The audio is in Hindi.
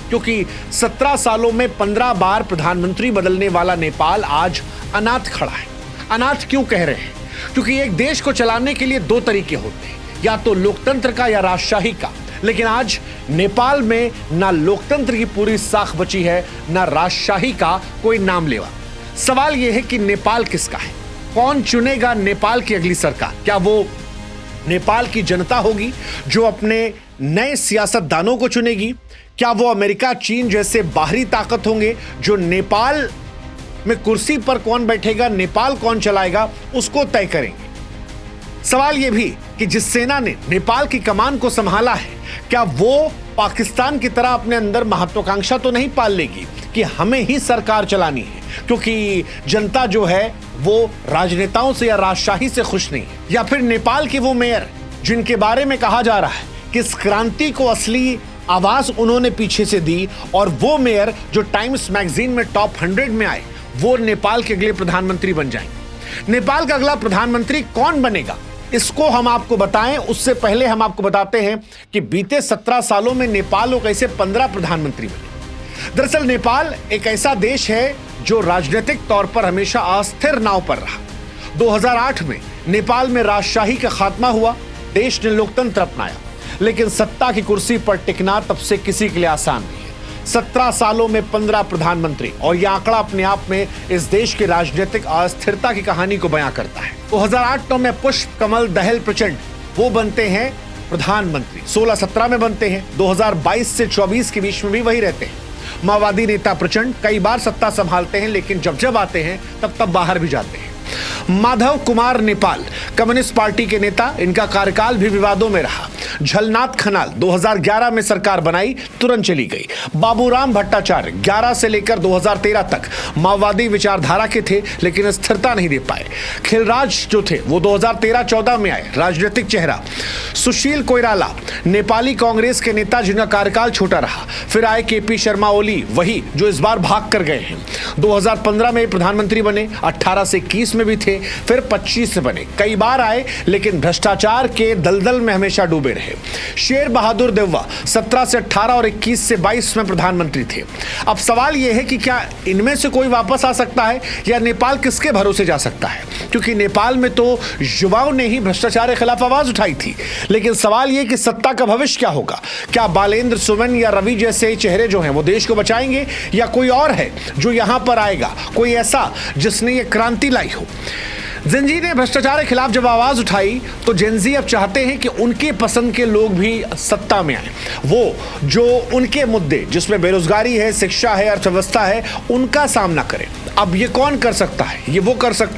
क्योंकि 17 सालों में 15 बार प्रधानमंत्री बदलने वाला नेपाल आज अनाथ खड़ा है। अनाथ क्यों कह रहे हैं? क्योंकि एक देश को चलाने के लिए दो तरीके होते हैं, या तो लोकतंत्र का या राजशाही का। लेकिन आज नेपाल में ना लोकतंत्र की पूरी साख बची है, ना राजशाही का कोई नाम लेवा। सवाल यह है कि नेपाल किसका है? कौन चुनेगा नेपाल की अगली सरकार? क्या वो नेपाल की जनता होगी जो अपने नए सियासतदानों को चुनेगी? क्या वो अमेरिका, चीन जैसे बाहरी ताकत होंगे जो नेपाल में कुर्सी पर कौन बैठेगा, नेपाल कौन चलाएगा, उसको तय करेंगे? सवाल यह भी कि जिस सेना ने नेपाल की कमान को संभाला है, क्या वो पाकिस्तान की तरह अपने अंदर महत्वाकांक्षा तो नहीं पाल लेगी कि हमें ही सरकार चलानी है, क्योंकि जनता जो है वो राजनेताओं से या राजशाही से खुश नहीं है? या फिर नेपाल के वो मेयर जिनके बारे में कहा जा रहा है कि इस क्रांति को असली आवाज उन्होंने पीछे से दी, और वो मेयर जो टाइम्स मैगजीन में टॉप 100 में आए, वो नेपाल के अगले प्रधानमंत्री बन जाएंगे। नेपाल का अगला प्रधानमंत्री कौन बनेगा, इसको हम आपको बताएं उससे पहले हम आपको बताते हैं कि बीते 17 सालों में नेपाल को कैसे 15 प्रधानमंत्री बने। दरअसल नेपाल एक ऐसा देश है जो राजनीतिक तौर पर हमेशा अस्थिर नाव पर रहा। 2008 में नेपाल में राजशाही का खात्मा हुआ, देश ने लोकतंत्र अपनाया, लेकिन सत्ता की कुर्सी पर टिकना तब से किसी के लिए आसान नहीं है। 17 सालों में 15 प्रधानमंत्री, और यह आंकड़ा अपने आप में इस देश की राजनीतिक अस्थिरता की कहानी को बयां करता है। 2008 में पुष्प कमल दहल प्रचंड वो बनते हैं प्रधानमंत्री, 16-17 में बनते हैं, 2022 से 24 के बीच में भी वही रहते हैं। माओवादी नेता प्रचंड कई बार सत्ता संभालते हैं, लेकिन जब जब आते हैं तब बाहर भी जाते हैं। माधव कुमार नेपाल कम्युनिस्ट पार्टी के नेता, इनका कार्यकाल भी विवादों में रहा। झलनाथ खनाल 2011 में सरकार बनाई, तुरंत चली गई। बाबूराम भट्टाचार्य 11 से लेकर 2013 तक माओवादी विचारधारा के थे, लेकिन स्थिरता नहीं दे पाए। खिलराज जो थे वो 2013-14 में आए, राजनीतिक चेहरा। सुशील कोइराला नेपाली कांग्रेस के नेता जिनका कार्यकाल छोटा रहा। फिर आए केपी शर्मा ओली, वही जो इस बार भाग कर गए हैं। 2015 में प्रधानमंत्री बने, 18 से 21 में भी थे, फिर 25 से बने। कई बार आए, लेकिन भ्रष्टाचार के दलदल में हमेशा डूबे रहे। शेर बहादुर देउवा 17 से 18 और 21 से 22 में प्रधानमंत्री थे। अब सवाल यह है कि क्या इनमें से कोई वापस आ सकता है, या नेपाल किसके भरोसे जा सकता है? क्योंकि नेपाल में तो युवाओं ने ही भ्रष्टाचार के खिलाफ आवाज उठाई थी। लेकिन सवाल यह कि सत्ता का भविष्य क्या होगा? क्या बालेंद्र सुमन या रवि जैसे चेहरे जो हैं वो देश को बचाएंगे, या कोई और है जो यहां पर आएगा, कोई ऐसा जिसने ये क्रांति लाई हो? जेनजी ने भ्रष्टाचार के खिलाफ जब आवाज उठाई तो जेनजी अब चाहते हैं कि उनके पसंद के लोग भी सत्ता में आए, वो जो उनके मुद्दे जिसमें बेरोजगारी है, शिक्षा है, अर्थव्यवस्था है, उनका सामना करें। अब ये कौन कर सकता है? ये वो कर सकता